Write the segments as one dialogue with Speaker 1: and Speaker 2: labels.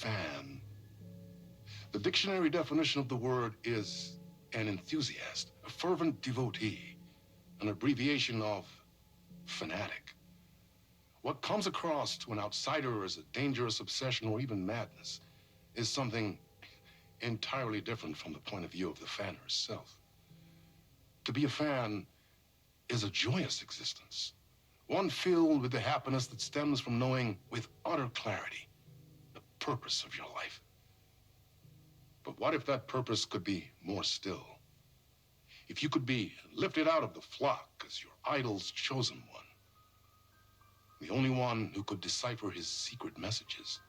Speaker 1: fan. The dictionary definition of the word is an enthusiast, a fervent devotee, an abbreviation of fanatic. What comes across to an outsider as a dangerous obsession or even madness is something entirely different from the point of view of the fan herself. To be a fan is a joyous existence, one filled with the happiness that stems from knowing with utter clarity the purpose of your life. But what if that purpose could be more still? If you could be lifted out of the flock as your idol's chosen one, the only one who could decipher his secret messages.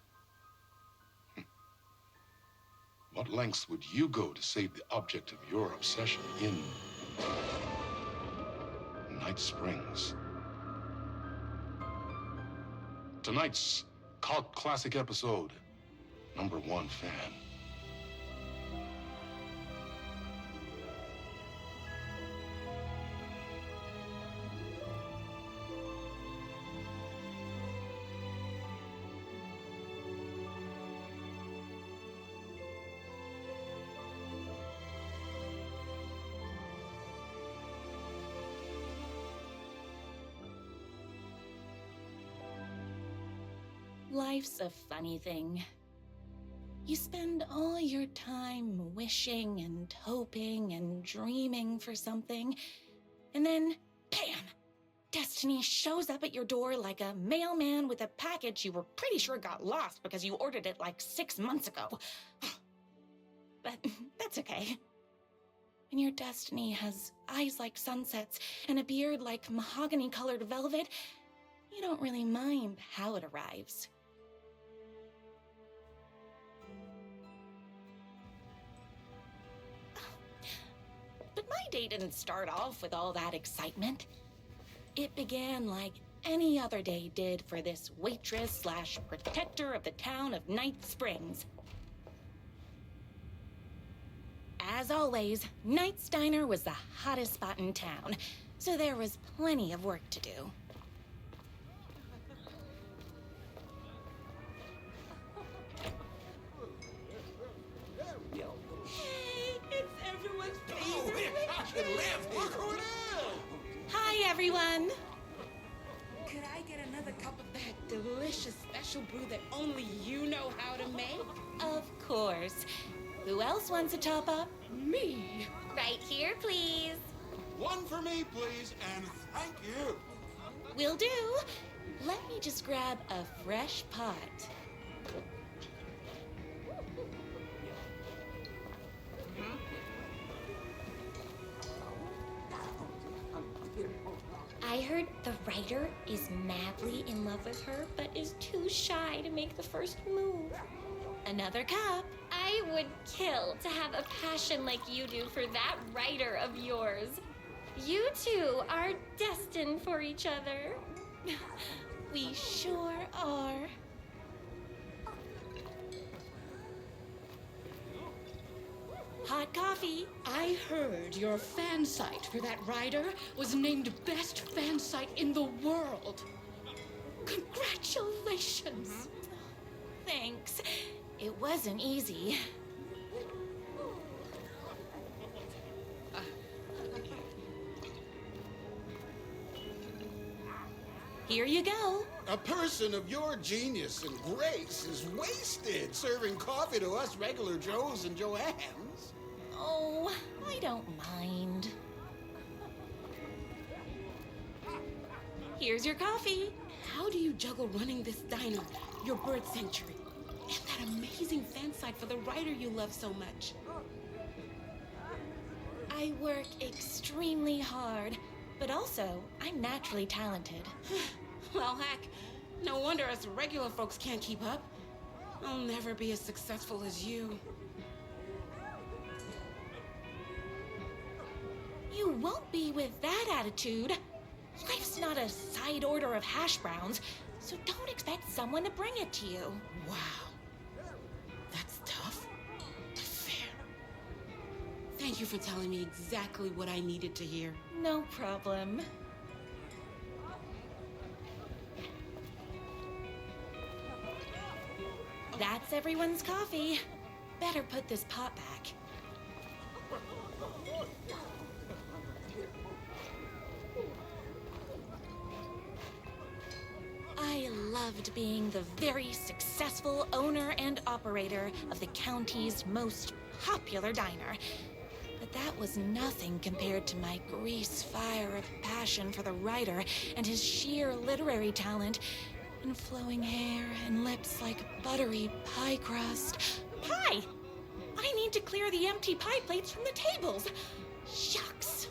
Speaker 1: What lengths would you go to save the object of your obsession in Night Springs? Tonight's cult classic episode, #1 fan.
Speaker 2: Life's a funny thing. You spend all your time wishing and hoping and dreaming for something, and then, bam! Destiny shows up at your door like a mailman with a package you were pretty sure got lost because you ordered it like 6 months ago. But that's okay. When your destiny has eyes like sunsets and a beard like mahogany-colored velvet, you don't really mind how it arrives. But my day didn't start off with all that excitement. It began like any other day did for this waitress/protector of the town of Night Springs. As always, Night's Diner was the hottest spot in town, so there was plenty of work to do. Hi, everyone.
Speaker 3: Could I get another cup of that delicious special brew that only you know how to make?
Speaker 2: Of course. Who else wants a top up?
Speaker 3: Me?
Speaker 2: Right here, please.
Speaker 4: One for me, please, and thank you.
Speaker 2: Will do. Let me just grab a fresh pot. I heard the writer is madly in love with her, but is too shy to make the first move. Another cup. I would kill to have a passion like you do for that writer of yours. You two are destined for each other. We sure are. Hot coffee.
Speaker 3: I heard your fan site for that writer was named best fan site in the world. Congratulations.
Speaker 2: Thanks. It wasn't easy. Here you go.
Speaker 4: A person of your genius and grace is wasted serving coffee to us regular Joes and Joannes.
Speaker 2: Oh, I don't mind. Here's your coffee.
Speaker 3: How do you juggle running this diner, your bird sanctuary, and that amazing fan site for the writer you love so much?
Speaker 2: I work extremely hard, but also I'm naturally talented.
Speaker 3: Well, heck, no wonder us regular folks can't keep up. I'll never be as successful as you.
Speaker 2: You won't be with that attitude. Life's not a side order of hash browns, so don't expect someone to bring it to you.
Speaker 3: Wow. That's tough, but fair. Thank you for telling me exactly what I needed to hear.
Speaker 2: No problem. That's everyone's coffee. Better put this pot back. I loved being the very successful owner and operator of the county's most popular diner. But that was nothing compared to my grease fire of passion for the writer and his sheer literary talent, and flowing hair and lips like buttery pie crust. Pie! I need to clear the empty pie plates from the tables. Shucks.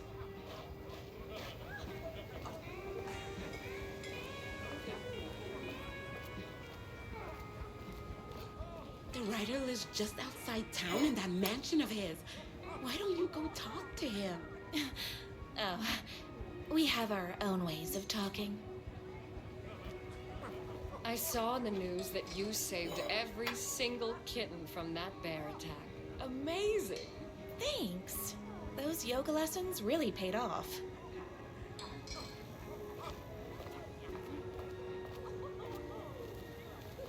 Speaker 3: The writer lives just outside town in that mansion of his. Why don't you go talk to him?
Speaker 2: Oh, we have our own ways of talking.
Speaker 5: I saw in the news that you saved every single kitten from that bear attack. Amazing!
Speaker 2: Thanks. Those yoga lessons really paid off.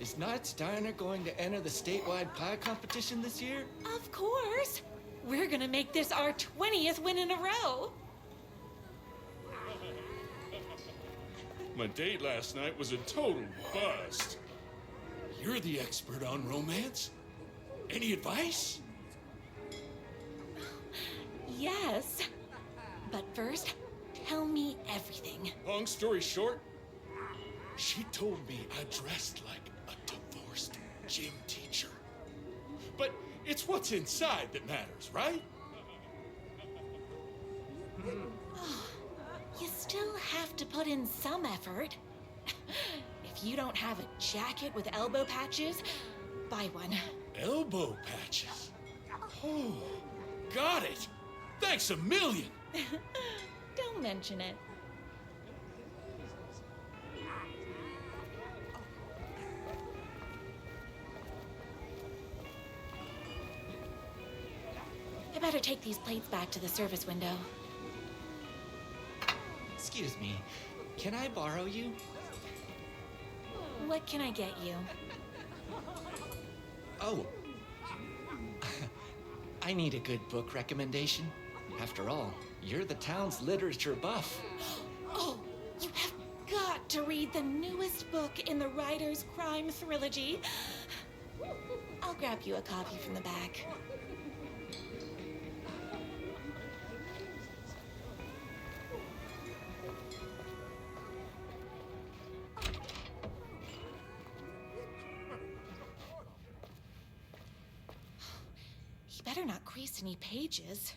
Speaker 6: Is Knight's Diner going to enter the statewide pie competition this year?
Speaker 2: Of course! We're gonna make this our 20th win in a row!
Speaker 7: My date last night was a total bust. You're the expert on romance. Any advice?
Speaker 2: Yes. But first, tell me everything.
Speaker 7: Long story short, she told me I dressed like a divorced gym teacher. But it's what's inside that matters, right?
Speaker 2: You still have to put in some effort. If you don't have a jacket with elbow patches, buy one.
Speaker 7: Elbow patches. Oh, got it. Thanks a million.
Speaker 2: Don't mention it. I better take these plates back to the service window.
Speaker 6: Excuse me, can I borrow you?
Speaker 2: What can I get you?
Speaker 6: Oh. I need a good book recommendation. After all, you're the town's literature buff.
Speaker 2: Oh, you have got to read the newest book in the Writer's Crime Trilogy. I'll grab you a copy from the back. He better not crease any pages.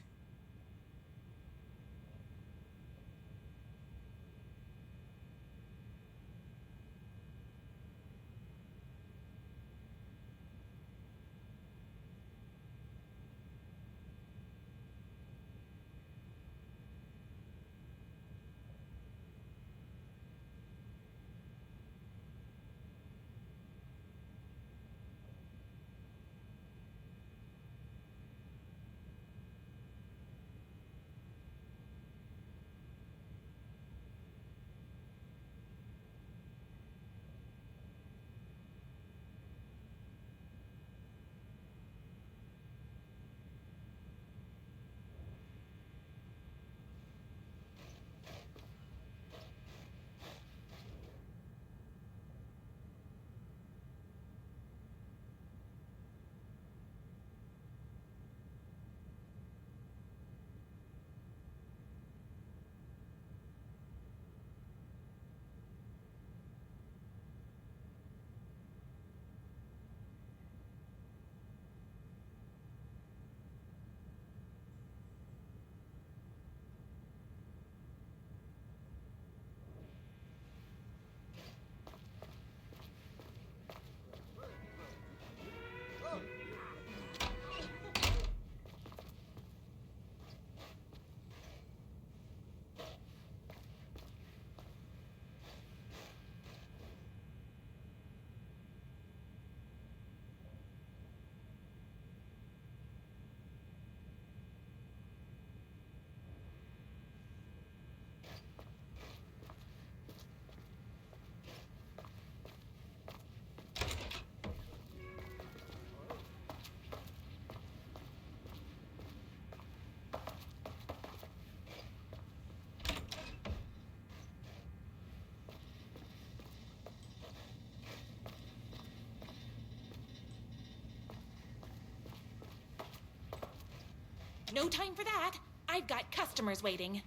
Speaker 2: no time for that. I've got customers waiting.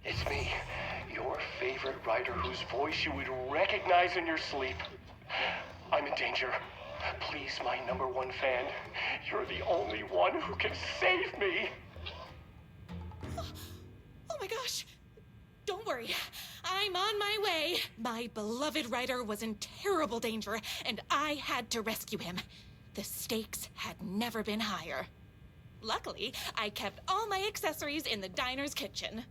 Speaker 8: It's me, your favorite writer whose voice you would recognize in your sleep. I'm in danger. Please, my #1 fan, you're the only one who can save me.
Speaker 2: Oh my gosh! Don't worry, I'm on my way. My beloved writer was in terrible danger, and I had to rescue him. The stakes had never been higher. Luckily, I kept all my accessories in the diner's kitchen.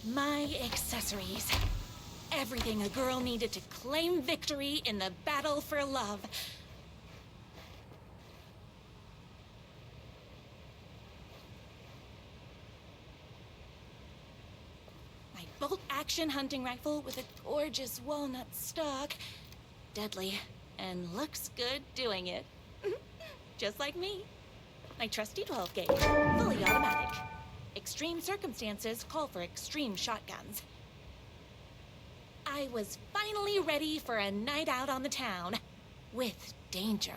Speaker 2: My accessories. Everything a girl needed to claim victory in the battle for love. My bolt-action hunting rifle with a gorgeous walnut stock. Deadly, and looks good doing it. Just like me. My trusty 12 gauge, fully automatic. Extreme circumstances call for extreme shotguns. I was finally ready for a night out on the town with danger.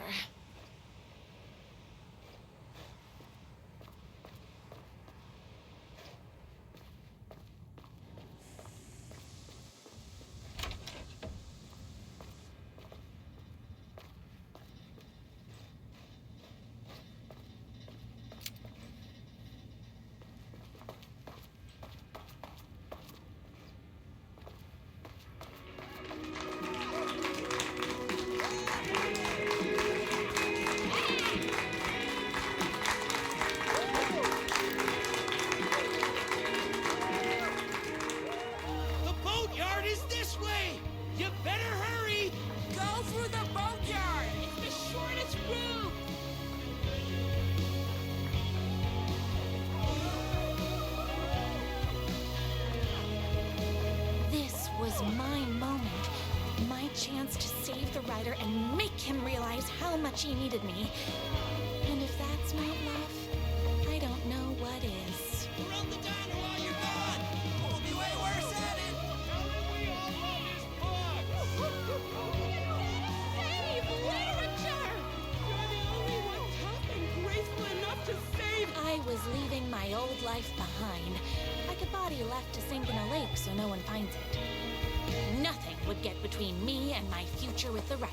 Speaker 2: My moment, my chance to save the writer and make him realize how much he needed me. And if that's not love, I don't know what is.
Speaker 9: Run the diner while you're gone! We'll be way worse at it!
Speaker 3: Save literature! You're the only one tough and graceful enough to save...
Speaker 2: I was leaving my old life behind, like a body left to sink in a lake so no one finds it. Nothing would get between me and my future with the writer.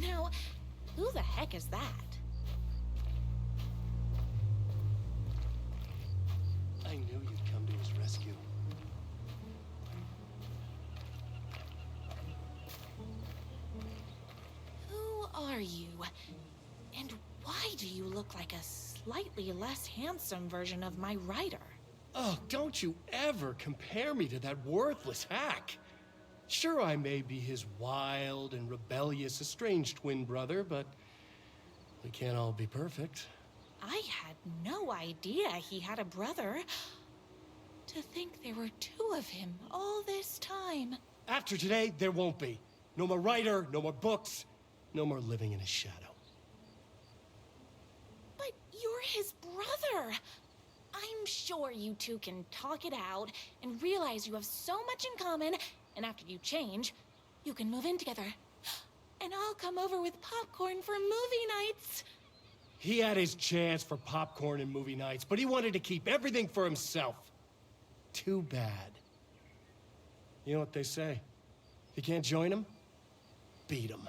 Speaker 2: Now, who the heck is that?
Speaker 8: I knew you'd come to his rescue.
Speaker 2: Who are you? And why do you look like a slightly less handsome version of my writer?
Speaker 7: Oh, don't you ever compare me to that worthless hack. Sure, I may be his wild and rebellious estranged twin brother, but we can't all be perfect.
Speaker 2: I had no idea he had a brother. To think there were two of him all this time.
Speaker 7: After today, there won't be. No more writer, no more books, no more living in his shadow.
Speaker 2: But you're his brother. I'm sure you two can talk it out and realize you have so much in common, and after you change, you can move in together. And I'll come over with popcorn for movie nights.
Speaker 7: He had his chance for popcorn and movie nights, but he wanted to keep everything for himself. Too bad. You know what they say? If you can't join him, beat him.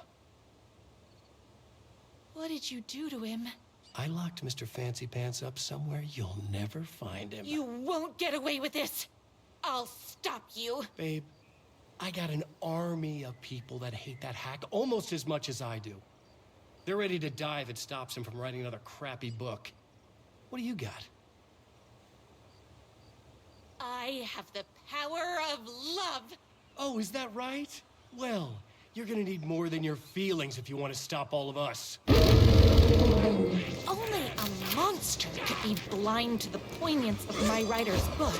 Speaker 2: What did you do to him?
Speaker 7: I locked Mr. Fancy Pants up somewhere you'll never find him.
Speaker 2: You won't get away with this. I'll stop you.
Speaker 7: Babe, I got an army of people that hate that hack almost as much as I do. They're ready to die if it stops him from writing another crappy book. What do you got?
Speaker 2: I have the power of love.
Speaker 7: Oh, is that right? Well, you're gonna need more than your feelings if you want to stop all of us.
Speaker 2: Only a monster could be blind to the poignance of my writer's book.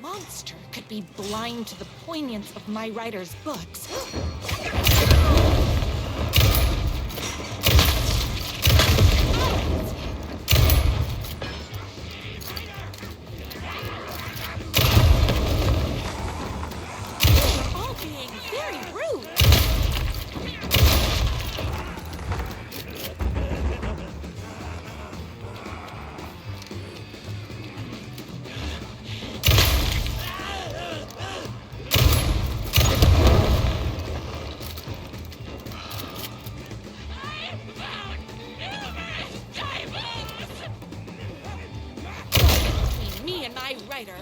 Speaker 2: Monster could be blind to the poignance of my writer's books. You're all being very rude. Me and my writer.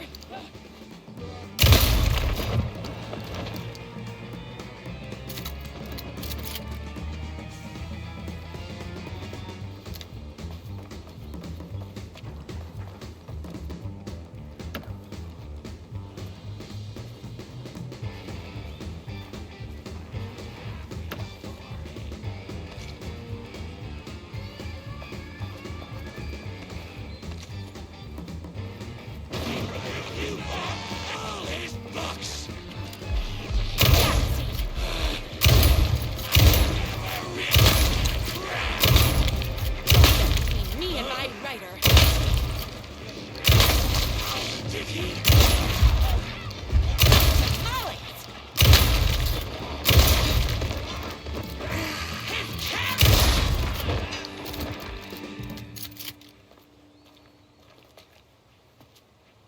Speaker 2: Me and my writer. Alex!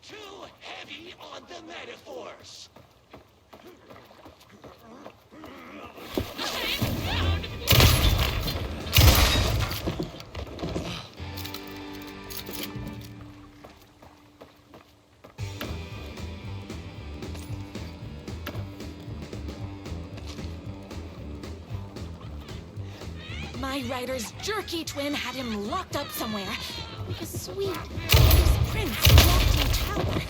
Speaker 9: Too heavy on the metaphors.
Speaker 2: My writer's jerky twin had him locked up somewhere, like a sweet, helpless prince locked in tower.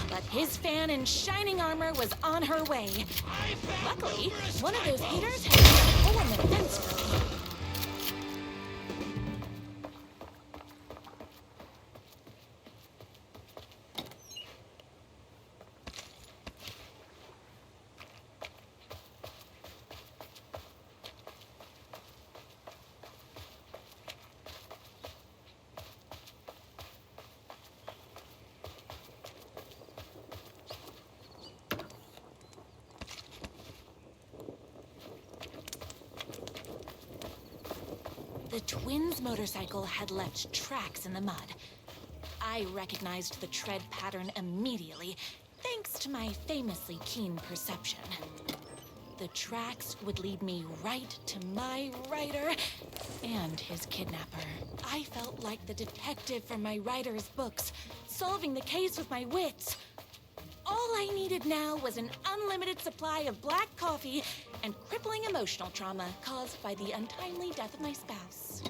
Speaker 2: But his fan in shining armor was on her way. Luckily, one of those haters had a hole in the fence for me. The twins' motorcycle had left tracks in the mud. I recognized the tread pattern immediately, thanks to my famously keen perception. The tracks would lead me right to my rider and his kidnapper. I felt like the detective from my writer's books, solving the case with my wits. All I needed now was an unlimited supply of black coffee and crippling emotional trauma caused by the untimely death of my spouse.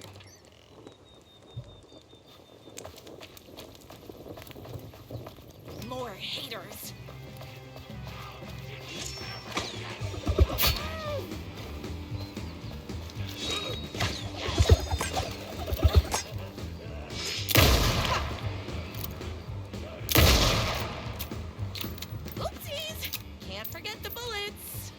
Speaker 2: More haters. Oopsies! Can't forget the bullets.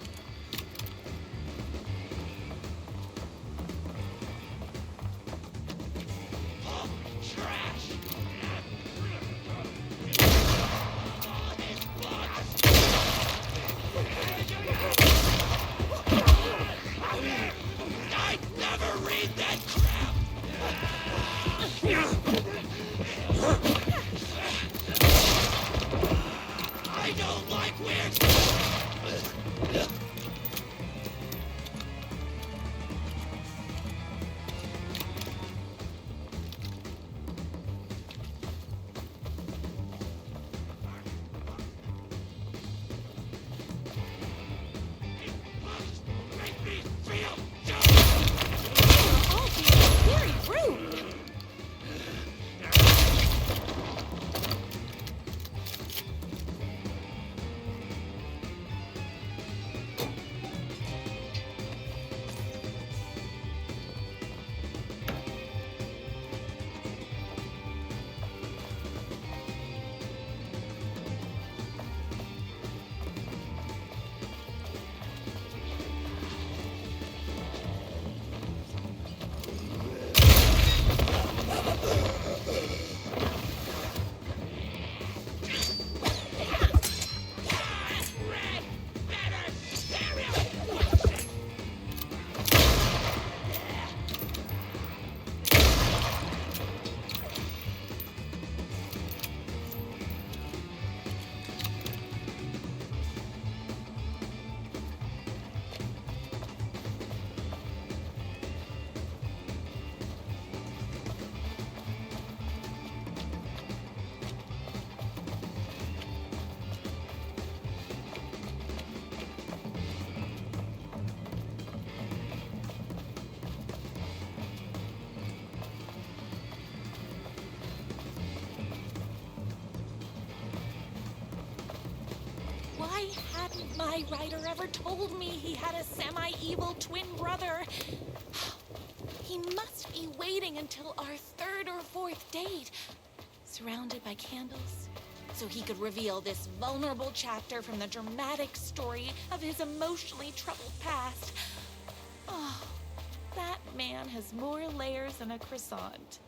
Speaker 2: Very rude. Why hadn't my writer ever told me he had a semi-evil twin brother? He must be waiting until our third or fourth date, surrounded by candles, so he could reveal this vulnerable chapter from the dramatic story of his emotionally troubled past. Oh, that man has more layers than a croissant.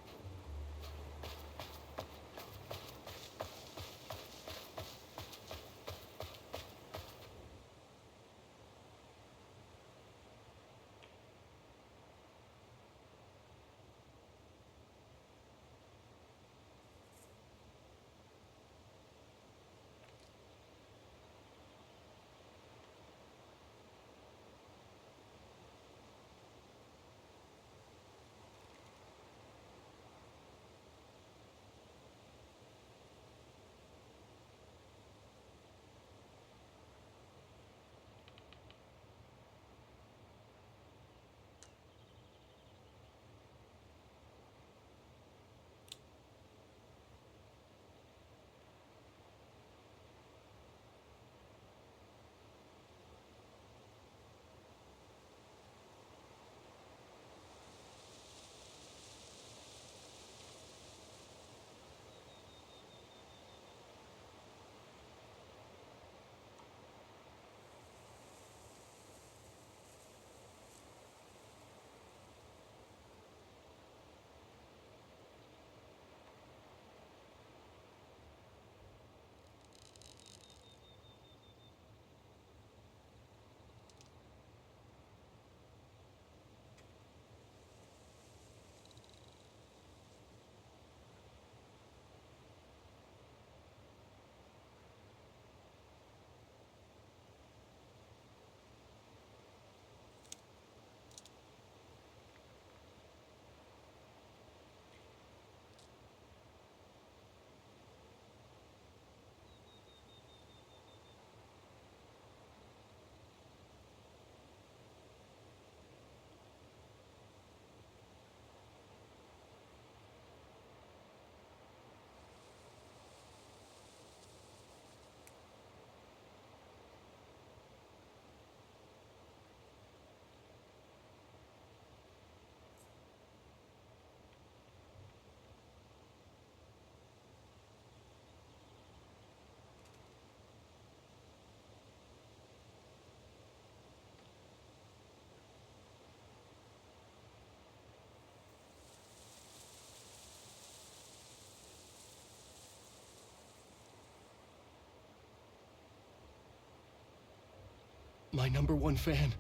Speaker 7: my #1 fan.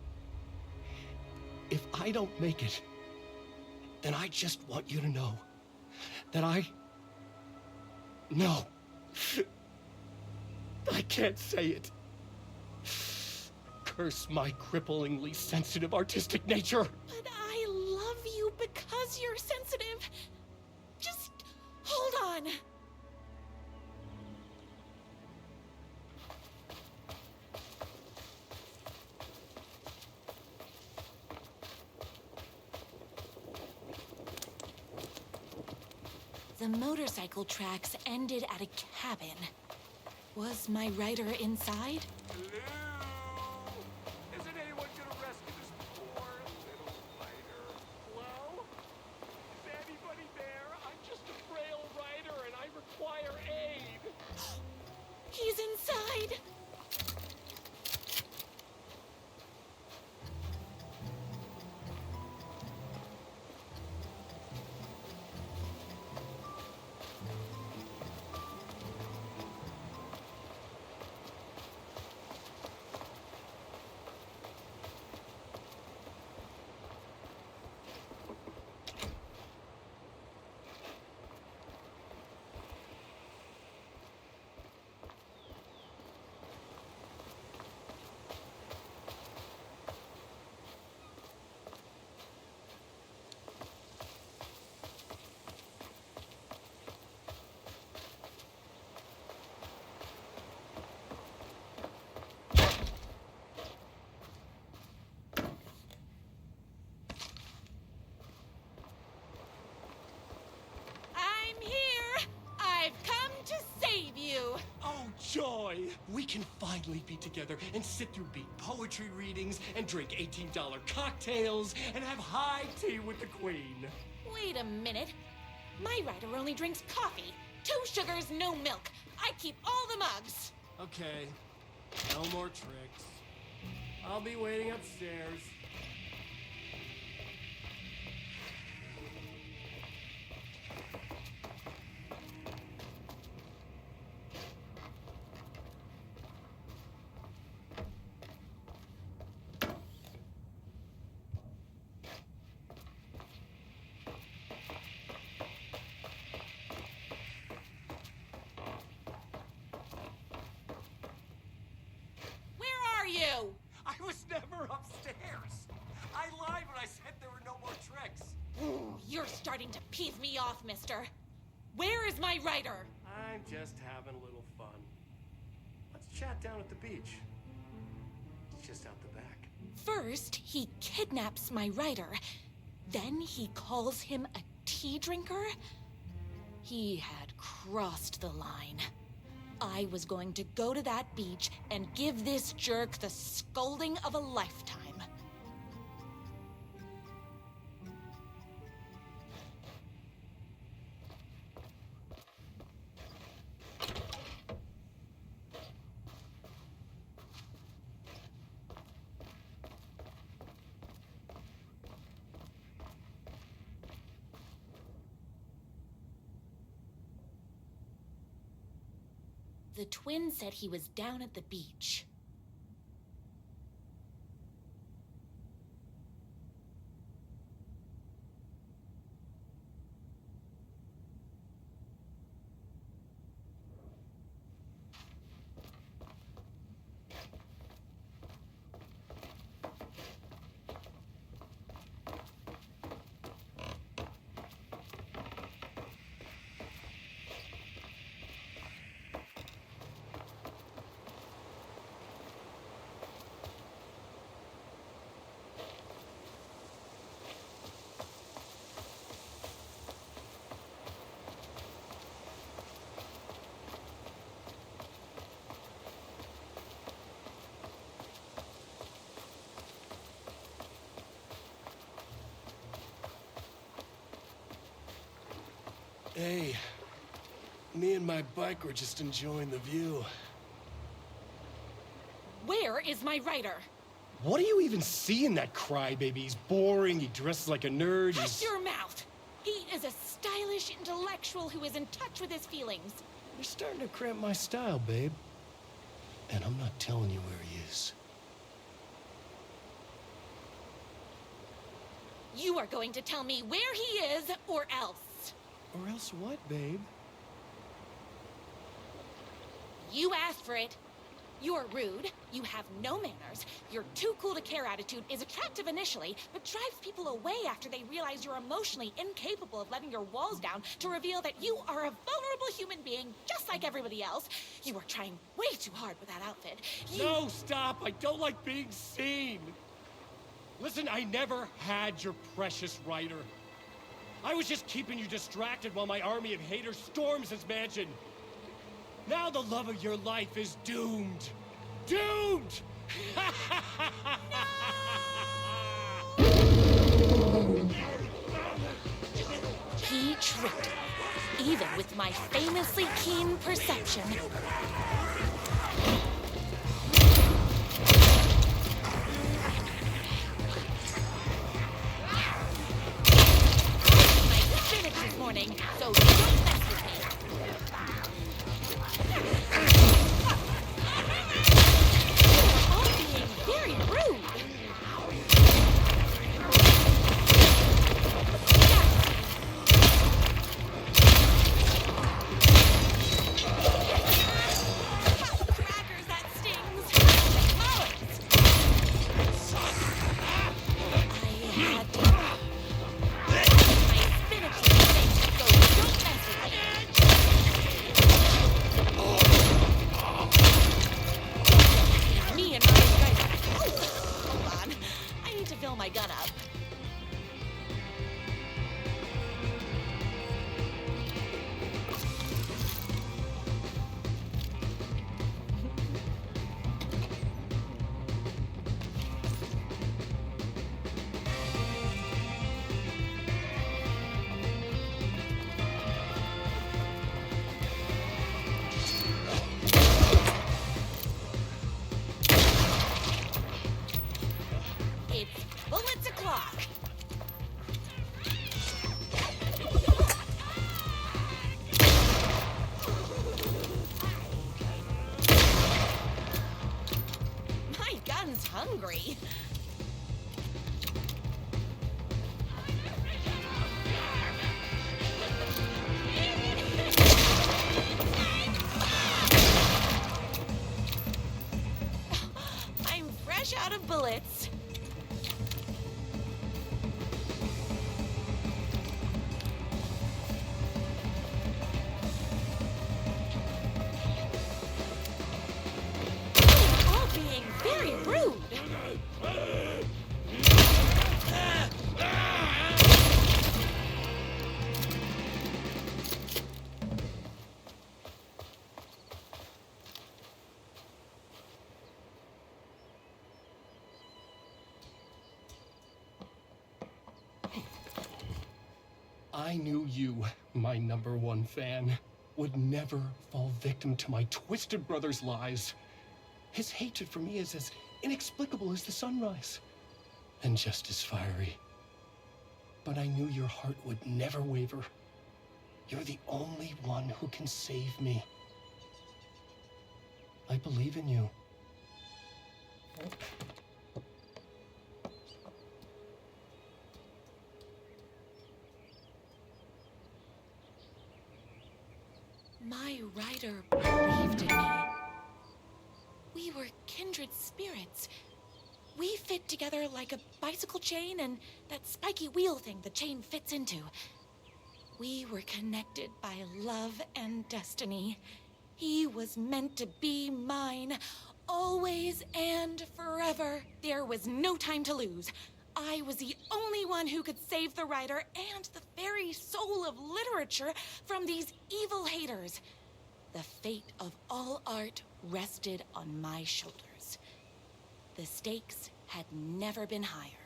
Speaker 7: If I don't make it, then I just want you to know that No. I can't say it. Curse my cripplingly sensitive artistic nature.
Speaker 2: But I love you because you're sensitive. Just hold on. The motorcycle tracks ended at a cabin. Was my rider inside?
Speaker 8: Hello? Isn't anyone gonna rescue this poor little rider? Hello? Is anybody there? I'm just a frail rider and I require aid.
Speaker 2: He's inside.
Speaker 7: Joy! We can finally be together and sit through beat poetry readings and drink $18 cocktails and have high tea with the Queen.
Speaker 2: Wait a minute. My rider only drinks coffee. 2 sugars, no milk. I keep all the mugs.
Speaker 7: Okay. No more tricks. I'll be waiting upstairs.
Speaker 2: You?
Speaker 8: I was never upstairs. I lied when I said there were no more tricks.
Speaker 2: Ooh, you're starting to piss me off, mister. Where is my rider?
Speaker 7: I'm just having a little fun. Let's chat down at the beach. It's just out the back.
Speaker 2: First, he kidnaps my rider. Then he calls him a tea drinker. He had crossed the line. I was going to go to that beach and give this jerk the scolding of a lifetime. The twin said he was down at the beach.
Speaker 7: Hey, me and my bike were just enjoying the view.
Speaker 2: Where is my rider?
Speaker 7: What do you even see in that crybaby? He's boring, he dresses like a nerd,
Speaker 2: Hush your mouth! He is a stylish intellectual who is in touch with his feelings.
Speaker 7: You're starting to cramp my style, babe. And I'm not telling you where he is.
Speaker 2: You are going to tell me where he is, or else.
Speaker 7: Or else what, babe?
Speaker 2: You asked for it. You're rude, you have no manners, your too cool to care attitude is attractive initially, but drives people away after they realize you're emotionally incapable of letting your walls down to reveal that you are a vulnerable human being just like everybody else. You are trying way too hard with that outfit.
Speaker 7: No, stop! I don't like being seen! Listen, I never had your precious writer. I was just keeping you distracted while my army of haters storms his mansion. Now the love of your life is doomed. Doomed!
Speaker 2: He tricked me, even with my famously keen perception. My spinach this morning, so don't mess with me. Very rude. Crackers, that stings. I had to. My spinach is safe, so don't mess with me. Me and my hold on. I need to fill my gun up. Bullets o'clock. My gun's hungry. I'm fresh out of bullets. Very rude.
Speaker 7: I knew you, my #1 fan, would never fall victim to my twisted brother's lies. His hatred for me is as inexplicable as the sunrise, and just as fiery. But I knew your heart would never waver. You're the only one who can save me. I believe in you.
Speaker 2: My writer believed in me. We were kindred spirits. We fit together like a bicycle chain and that spiky wheel thing the chain fits into. We were connected by love and destiny. He was meant to be mine, always and forever. There was no time to lose. I was the only one who could save the writer and the very soul of literature from these evil haters. The fate of all art rested on my shoulders. The stakes had never been higher.